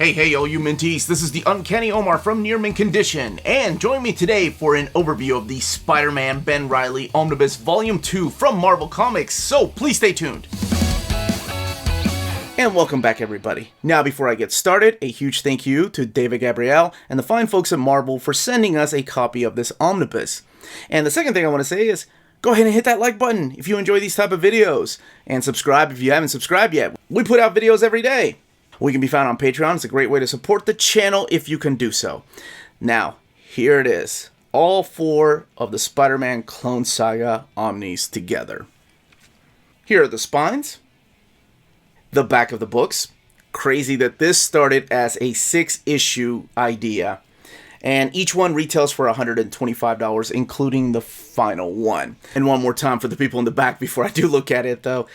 Hey, all you Minties, this is the Uncanny Omar from Near Mint Condition, and join me today for an overview of the Spider-Man Ben Reilly Omnibus Volume 2 from Marvel Comics, so please stay tuned. And welcome back, everybody. Now, before I get started, a huge thank you to David Gabriel and the fine folks at Marvel for sending us a copy of this omnibus. And the second thing I want to say is, go ahead and hit that like button if you enjoy these type of videos, and subscribe if you haven't subscribed yet. We put out videos every day. We can be found on Patreon. It's a great way to support the channel if you can do so. Now, here it is. All four of the Spider-Man Clone Saga Omnis together. Here are the spines. The back of the books. Crazy that this started as a 6-issue idea. And each one retails for $125, including the final one. And one more time for the people in the back before I do look at it, though.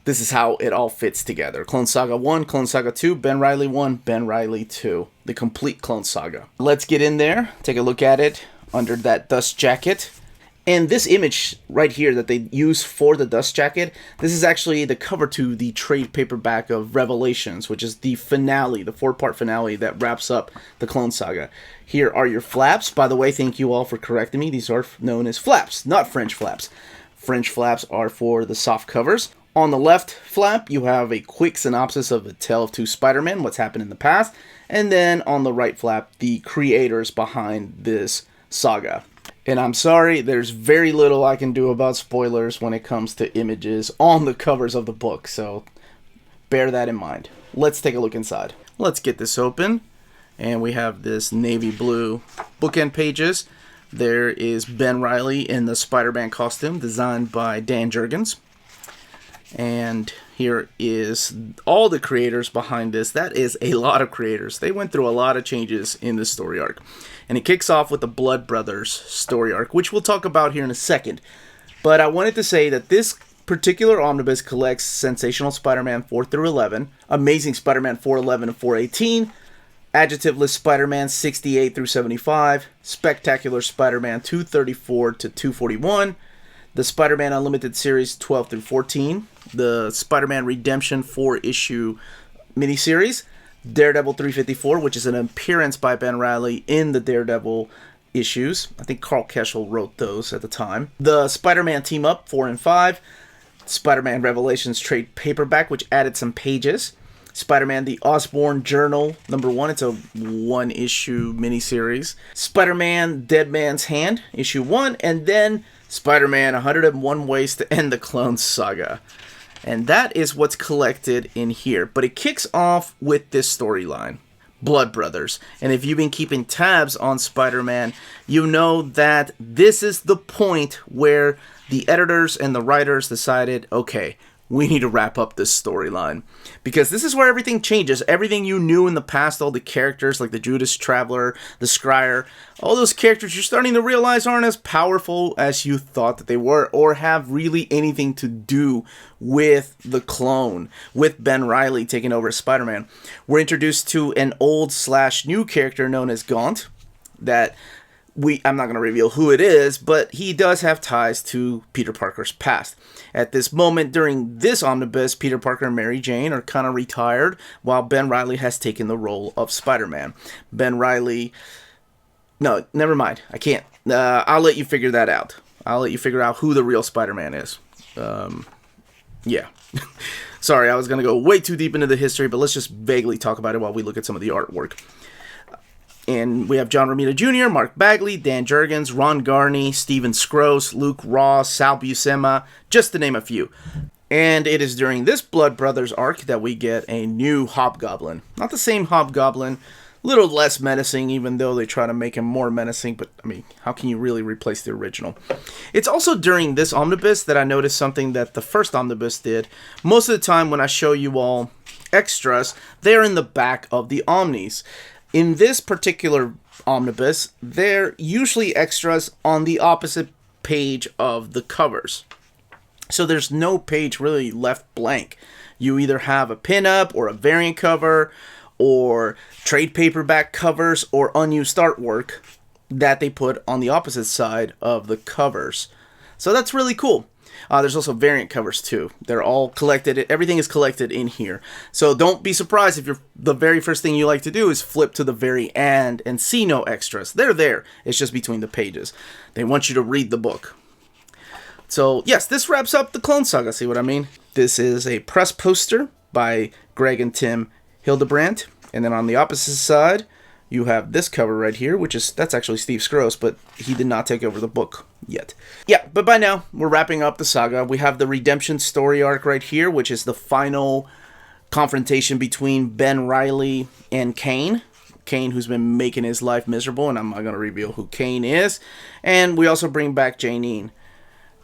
This is how it all fits together. Clone Saga 1, Clone Saga 2, Ben Reilly 1, Ben Reilly 2. The complete Clone Saga. Let's get in there, take a look at it under that dust jacket. And this image right here that they use for the dust jacket, this is actually the cover to the trade paperback of Revelations, which is the finale, the 4-part finale that wraps up the Clone Saga. Here are your flaps. By the way, thank you all for correcting me. These are known as flaps, not French flaps. French flaps are for the soft covers. On the left flap, you have a quick synopsis of the Tale of Two Spider-Man, what's happened in the past. And then on the right flap, the creators behind this saga. And I'm sorry, there's very little I can do about spoilers when it comes to images on the covers of the book, so bear that in mind. Let's take a look inside. Let's get this open. And we have this navy blue bookend pages. There is Ben Reilly in the Spider-Man costume designed by Dan Jurgens. And here is all the creators behind this. That is a lot of creators. They went through a lot of changes in this story arc. And it kicks off with the Blood Brothers story arc, which we'll talk about here in a second. But I wanted to say that this particular omnibus collects Sensational Spider-Man 4 through 11, Amazing Spider-Man 411 and 418, Adjectiveless Spider-Man 68 through 75, Spectacular Spider-Man 234 to 241, the Spider-Man Unlimited Series 12 through 14, the Spider-Man Redemption 4-issue miniseries, Daredevil 354, which is an appearance by Ben Reilly in the Daredevil issues. I think Carl Keschel wrote those at the time. The Spider-Man Team Up 4 and 5, Spider-Man Revelations trade paperback, which added some pages. Spider-Man The Osborn Journal #1, it's a 1-issue miniseries. Spider-Man Dead Man's Hand, issue 1, and then Spider-Man 101 Ways to End the Clone Saga. And that is what's collected in here. But it kicks off with this storyline, Blood Brothers. And if you've been keeping tabs on Spider-Man, you know that this is the point where the editors and the writers decided, okay, we need to wrap up this storyline. Because this is where everything changes. Everything you knew in the past, all the characters like the Judas Traveler, the Scryer, all those characters you're starting to realize aren't as powerful as you thought that they were, or have really anything to do with the clone, with Ben Reilly taking over as Spider-Man. We're introduced to an old/new character known as Gaunt, that I'm not going to reveal who it is, but he does have ties to Peter Parker's past. At this moment, during this omnibus, Peter Parker and Mary Jane are kind of retired, while Ben Reilly has taken the role of Spider-Man. Ben Reilly... No, never mind. I can't. I'll let you figure that out. I'll let you figure out who the real Spider-Man is. Yeah. Sorry, I was going to go way too deep into the history, but let's just vaguely talk about it while we look at some of the artwork. And we have John Romita Jr., Mark Bagley, Dan Jurgens, Ron Garney, Steven Scrose, Luke Ross, Sal Buscema, just to name a few. And it is during this Blood Brothers arc that we get a new Hobgoblin. Not the same Hobgoblin, a little less menacing, even though they try to make him more menacing, but I mean, how can you really replace the original? It's also during this omnibus that I noticed something that the first omnibus did. Most of the time when I show you all extras, they're in the back of the omnis. In this particular omnibus, they're usually extras on the opposite page of the covers. So there's no page really left blank. You either have a pinup or a variant cover or trade paperback covers or unused artwork that they put on the opposite side of the covers. So that's really cool. There's also variant covers too. They're all collected. Everything is collected in here. So don't be surprised if the very first thing you like to do is flip to the very end and see no extras. They're there. It's just between the pages. They want you to read the book. So yes, this wraps up the Clone Saga. See what I mean? This is a press poster by Greg and Tim Hildebrandt. And then on the opposite side, you have this cover right here, that's actually Steve Skroce, but he did not take over the book yet. Yeah, but by now, we're wrapping up the saga. We have the redemption story arc right here, which is the final confrontation between Ben Reilly and Kane. Kane, who's been making his life miserable, and I'm not going to reveal who Kane is. And we also bring back Janine,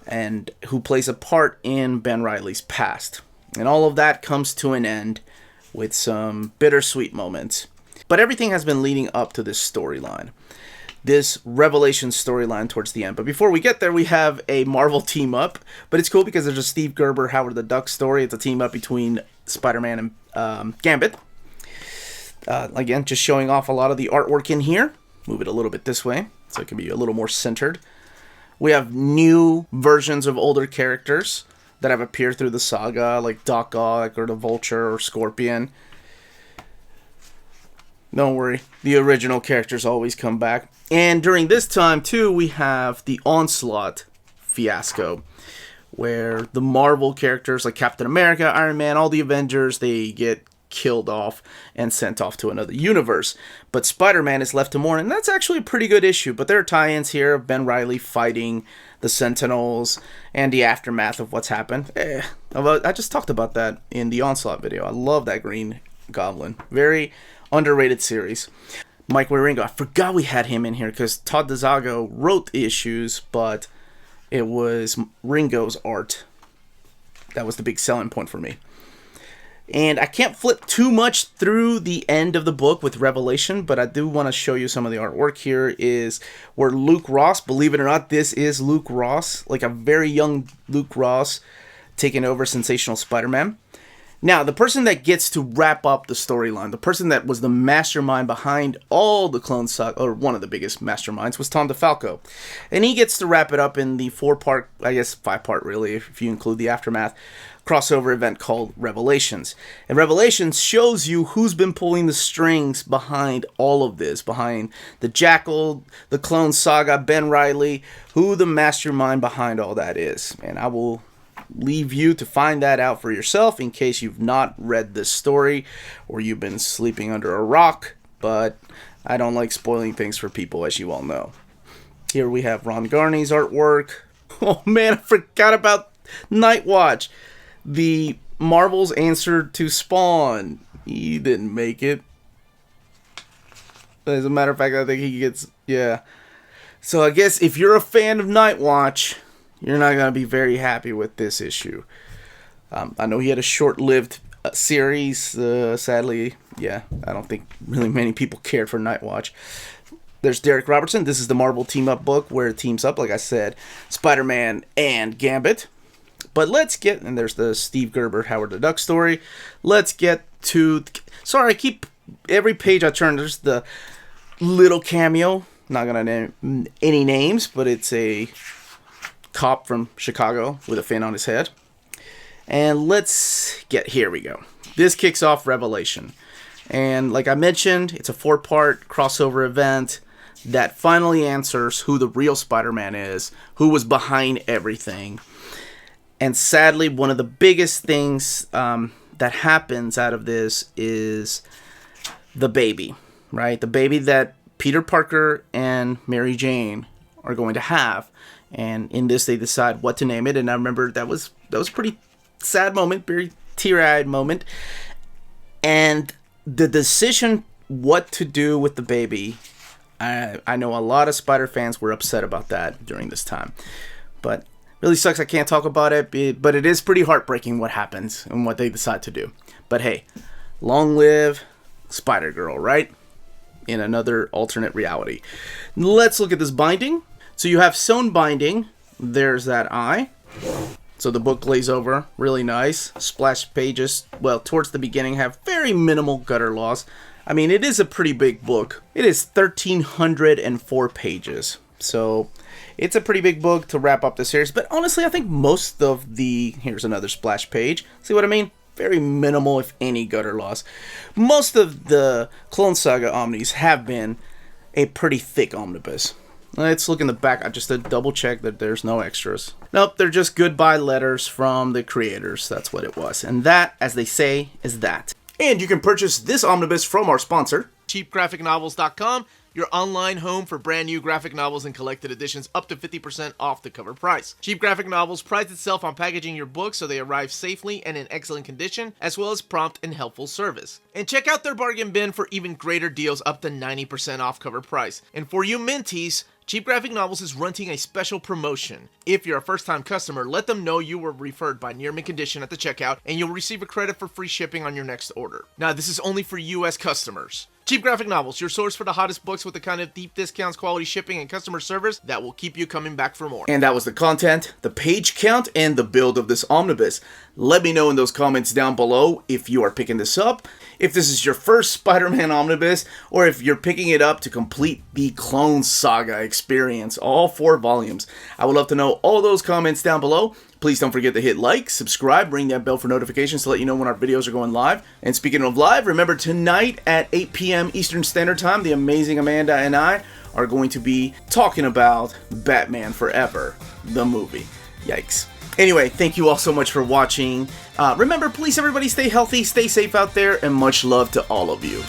and who plays a part in Ben Reilly's past. And all of that comes to an end with some bittersweet moments. But everything has been leading up to this storyline. This Revelation storyline towards the end. But before we get there, we have a Marvel team up. But it's cool because there's a Steve Gerber, Howard the Duck story. It's a team up between Spider-Man and Gambit. Again, just showing off a lot of the artwork in here. Move it a little bit this way so it can be a little more centered. We have new versions of older characters that have appeared through the saga, like Doc Ock or the Vulture or Scorpion. Don't worry, the original characters always come back. And during this time, too, we have the Onslaught fiasco, where the Marvel characters like Captain America, Iron Man, all the Avengers, they get killed off and sent off to another universe. But Spider-Man is left to mourn, and that's actually a pretty good issue. But there are tie-ins here of Ben Reilly fighting the Sentinels and the aftermath of what's happened. I just talked about that in the Onslaught video. I love that Green Goblin. Very underrated series. Mike Wieringo, I forgot we had him in here because Todd DeZago wrote the issues, but it was Ringo's art. That was the big selling point for me. And I can't flip too much through the end of the book with Revelation, but I do want to show you some of the artwork. Here is where Luke Ross, believe it or not, this is Luke Ross, like a very young Luke Ross taking over Sensational Spider-Man. Now, the person that gets to wrap up the storyline, the person that was the mastermind behind all the Clone Saga, or one of the biggest masterminds, was Tom DeFalco. And he gets to wrap it up in the 4-part, I guess 5-part really, if you include the Aftermath, crossover event called Revelations. And Revelations shows you who's been pulling the strings behind all of this, behind the Jackal, the Clone Saga, Ben Reilly, who the mastermind behind all that is. And I will leave you to find that out for yourself in case you've not read this story or you've been sleeping under a rock, but I don't like spoiling things for people, as you all know. Here we have Ron Garney's artwork. Oh man, I forgot about Nightwatch. The Marvel's answer to Spawn. He didn't make it. As a matter of fact, I think he gets, yeah. So I guess if you're a fan of Nightwatch, you're not going to be very happy with this issue. I know he had a short-lived series. Sadly, yeah, I don't think really many people cared for Nightwatch. There's Derek Robertson. This is the Marvel team-up book where it teams up, like I said, Spider-Man and Gambit. But let's get, and there's the Steve Gerber, Howard the Duck story. Let's get to, sorry, I keep, every page I turn, there's the little cameo. Not going to name any names, but it's a cop from Chicago with a fin on his head. And let's get, here we go. This kicks off Revelation. And like I mentioned, it's a 4-part crossover event that finally answers who the real Spider-Man is, who was behind everything. And sadly, one of the biggest things that happens out of this is the baby, right? The baby that Peter Parker and Mary Jane are going to have. And in this, they decide what to name it. And I remember that was a pretty sad moment, very teary-eyed moment. And the decision what to do with the baby, I know a lot of Spider fans were upset about that during this time. But really sucks I can't talk about it, but it is pretty heartbreaking what happens and what they decide to do. But hey, long live Spider-Girl, right? In another alternate reality. Let's look at this binding. So you have sewn binding. There's that eye. So the book glaze over, really nice. Splash pages, well, towards the beginning have very minimal gutter loss. I mean, it is a pretty big book. It is 1,304 pages. So it's a pretty big book to wrap up the series. But honestly, I think most of the... Here's another splash page. See what I mean? Very minimal, if any, gutter loss. Most of the Clone Saga Omnis have been a pretty thick omnibus. Let's look in the back. I just did double check that there's no extras. Nope, they're just goodbye letters from the creators. That's what it was. And that, as they say, is that. And you can purchase this omnibus from our sponsor, cheapgraphicnovels.com, your online home for brand new graphic novels and collected editions up to 50% off the cover price. Cheap Graphic Novels prides itself on packaging your books so they arrive safely and in excellent condition, as well as prompt and helpful service. And check out their bargain bin for even greater deals up to 90% off cover price. And for you Minties, Cheap Graphic Novels is running a special promotion. If you're a first-time customer, let them know you were referred by Near Mint Condition at the checkout, and you'll receive a credit for free shipping on your next order. Now, this is only for U.S. customers. Cheap Graphic Novels, your source for the hottest books with the kind of deep discounts, quality shipping, and customer service that will keep you coming back for more. And that was the content, the page count, and the build of this omnibus. Let me know in those comments down below if you are picking this up, if this is your first Spider-Man omnibus, or if you're picking it up to complete the Clone Saga experience, all 4 volumes. I would love to know all those comments down below. Please don't forget to hit like, subscribe, ring that bell for notifications to let you know when our videos are going live. And speaking of live, remember tonight at 8 p.m. Eastern Standard Time, the amazing Amanda and I are going to be talking about Batman Forever, the movie. Yikes. Anyway, thank you all so much for watching. Remember, please everybody stay healthy, stay safe out there, and much love to all of you.